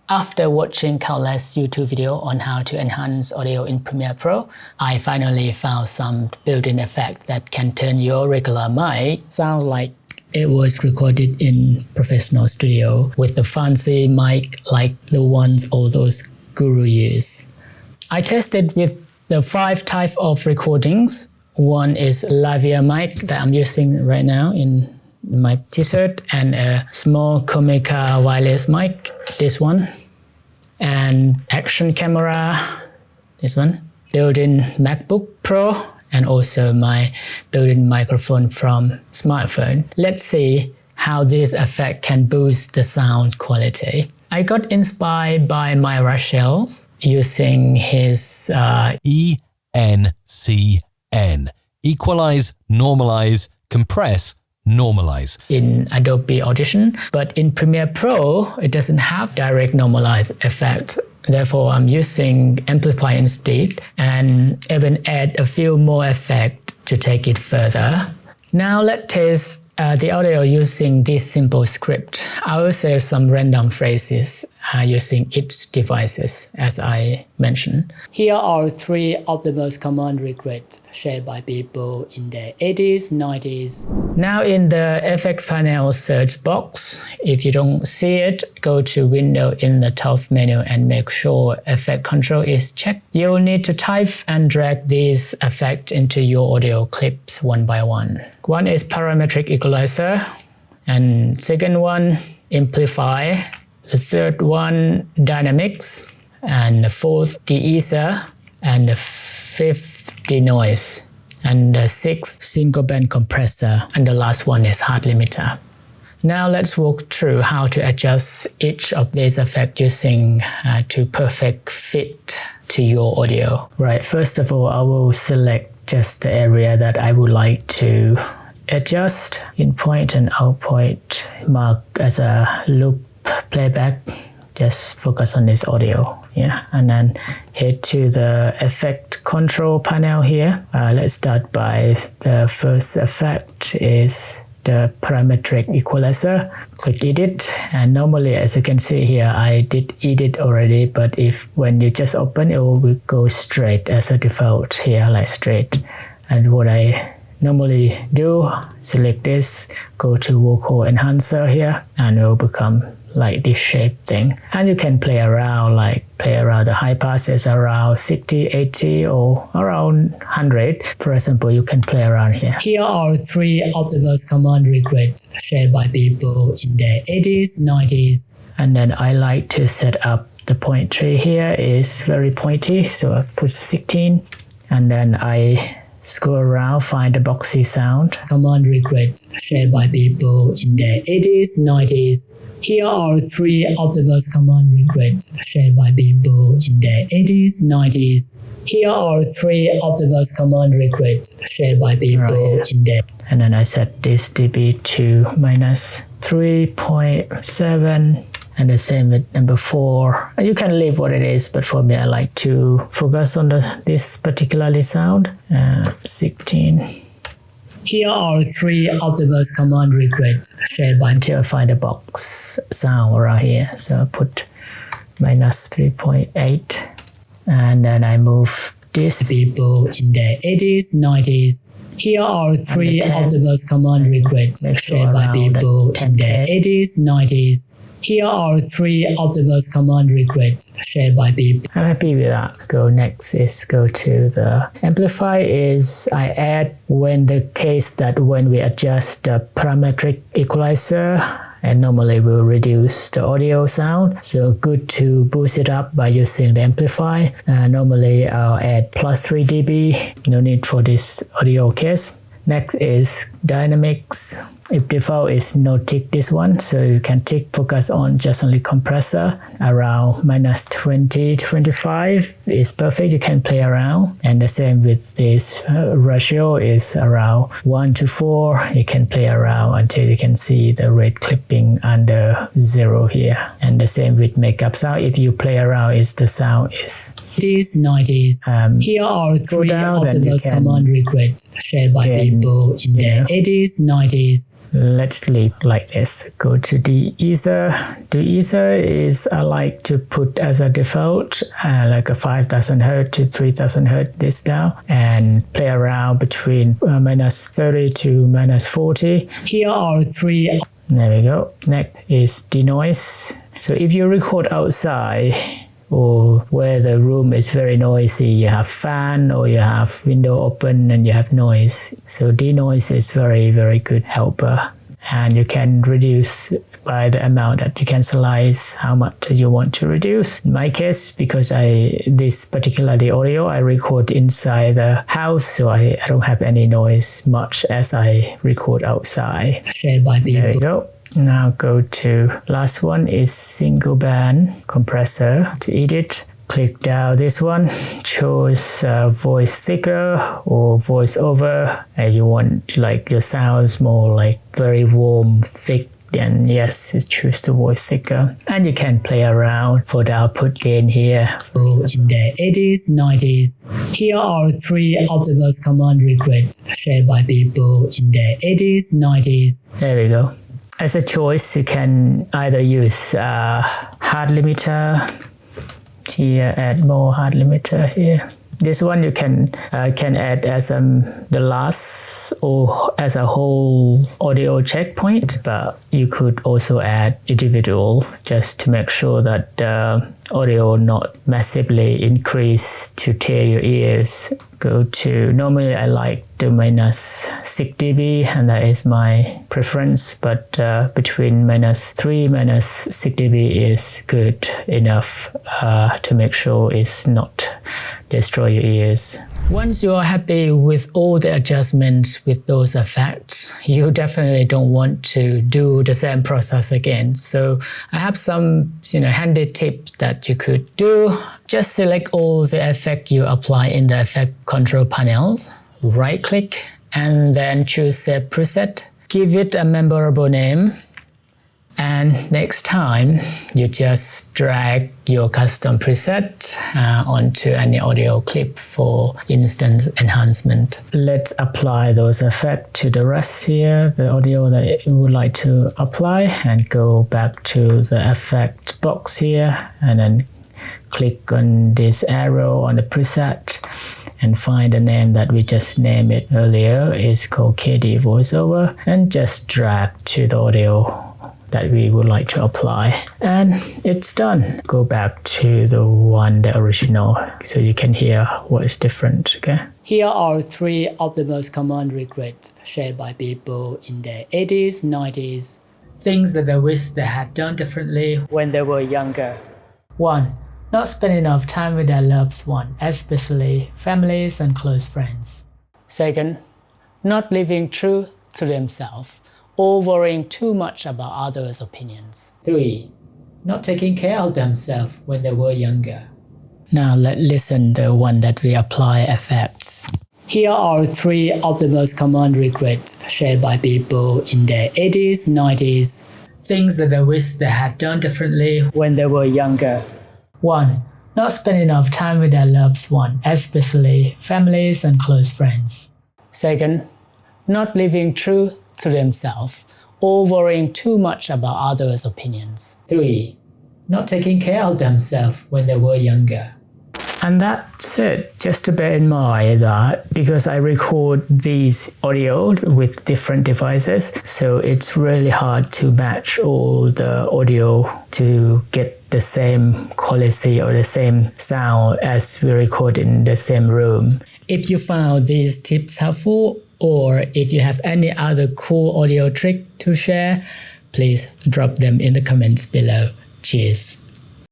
After watching countless YouTube videos on how to enhance audio in Premiere Pro, I finally found some built-in effect that can turn your regular mic sound like it was recorded in professional studio with the fancy mic like the ones all those gurus use. I tested with the 5 types of recordings. One is lavalier mic that I'm using right now in my t-shirt, and a small Comica wireless mic, this one, and action camera, this one, built-in MacBook Pro, and also my built-in microphone from smartphone. Let's see how this effect can boost the sound quality. I got inspired by my Rachel using his ENCN, equalize, normalize, compress, normalize in Adobe Audition, but in Premiere Pro it doesn't have direct normalize effect. Therefore, I'm using amplify instead and even add a few more effects to take it further. Now let's test the audio using this simple script. I will save some random phrases using each devices as I mentioned. Here are 3 of the most common regrets shared by people in the 80s, 90s. Now in the effect panel search box, if you don't see it, go to Window in the top menu and make sure effect control is checked. You'll need to type and drag these effects into your audio clips one by one. One is parametric equalizer, and second one, amplify. The third one, dynamics, and the fourth, de-esser, and the fifth, denoise, and the sixth, single band compressor, and the last one is hard limiter. Now let's walk through how to adjust each of these effects using to perfect fit to your audio. Right, first of all, I will select just the area that I would like to adjust. Input and output mark as a loop playback. Just focus on this audio, and then head to the effect control panel here. Let's start by the first effect is the parametric equalizer. Click edit, and normally, as you can see here, I did edit already, but when you just open it will go straight as a default here, like straight. And what I normally do, select this, go to vocal enhancer here, and it will become like this shape thing. And you can play around the high passes around 60, 80 or around 100. For example, you can play around here. Here are 3 of the most common regrets shared by people in the 80s, 90s. And then I like to set up the point tree here is very pointy, so I put 16, and then I scroll around, find the boxy sound. Common regrets shared by people in the 80s, 90s. Here are 3 of the most common regrets shared by people in the 80s, 90s. Here are 3 of the most common regrets shared by people in the... And then I set this dB to minus 3.7. And the same with number 4. You can leave what it is, but for me I like to focus on this particularly sound. 16. Here are 3 of the most common regrets shared by until I find a box sound around here. So I put minus 3.8, and then I move this. People in the 80s, 90s. Here are 3 of the most common regrets shared by people in the 80s, 90s. Here are 3 of the most common regrets shared by people. I'm happy with that. Next is go to the amplify is I add when we adjust the parametric equalizer, and normally we'll reduce the audio sound. So good to boost it up by using the amplify. Normally I'll add plus 3 dB. No need for this audio case. Next is dynamics. If default is no tick this one, so you can tick focus on just only compressor around minus 20, 25 is perfect. You can play around, and the same with this ratio is around 1 to 4. You can play around until you can see the rate clipping under 0 here. And the same with makeup sound. If you play around, the sound is 80s, 90s. Here are 3 of the most common regrets shared by people in the 80s, 90s. Let's leave like this. Go to de-easer. De-easer is I like to put as a default like a 5000 Hz to 3000 Hz this now, and play around between -30 to -40. Here are 3. There we go. Next is denoise. So if you record outside or where the room is very noisy, you have fan or you have window open and you have noise. So denoise is very good helper, and you can reduce by the amount that you can slice how much you want to reduce. In my case, because this particular audio I record inside the house, so I don't have any noise much as I record outside. Share by people. There we go. Now go to last one is single band compressor. To edit, click down this one, choose voice thicker or voice over, and you want like your sounds more like very warm, thick, then yes, choose the voice thicker. And you can play around for the output gain here. In the 80s, 90s, here are 3 of the most common regrets shared by people in the 80s, 90s. There we go. As a choice, you can either use hard limiter here, add more hard limiter here. This one you can add as the last or as a whole audio checkpoint, but you could also add individual just to make sure that the audio not massively increase to tear your ears. Go to, normally I like the -6 dB, and that is my preference, but between -3 -6 dB is good enough to make sure it's not destroy your ears. Once you are happy with all the adjustments with those effects, you definitely don't want to do the same process again. So I have some handy tips that you could do. Just select all the effect you apply in the effect control panels, right click, and then choose Save Preset. Give it a memorable name. And next time, you just drag your custom preset onto any audio clip for instant enhancement. Let's apply those effects to the rest here, the audio that you would like to apply, and go back to the effect box here, and then click on this arrow on the preset and find the name that we just named it earlier. It's called KD voiceover, and just drag to the audio that we would like to apply, and it's done. Go back to the original so you can hear what is different. Okay. Here are 3 of the most common regrets shared by people in the 80s, 90s. Things that they wish they had done differently when they were younger. 1. Not spend enough time with their loved ones, especially families and close friends. 2. Not living true to themselves, or worrying too much about others' opinions. 3. Not taking care of themselves when they were younger. Now let's listen to the one that we apply effects. Here are 3 of the most common regrets shared by people in the 80s, 90s. Things that they wish they had done differently when they were younger. 1. Not spend enough time with their loved ones, especially families and close friends. 2. Not living true to themselves, or worrying too much about others' opinions. 3. Not taking care of themselves when they were younger. And that's it. Just to bear in mind that because I record these audio with different devices, so it's really hard to match all the audio to get the same quality or the same sound as we record in the same room. If you found these tips helpful, or if you have any other cool audio trick to share, please drop them in the comments below. Cheers!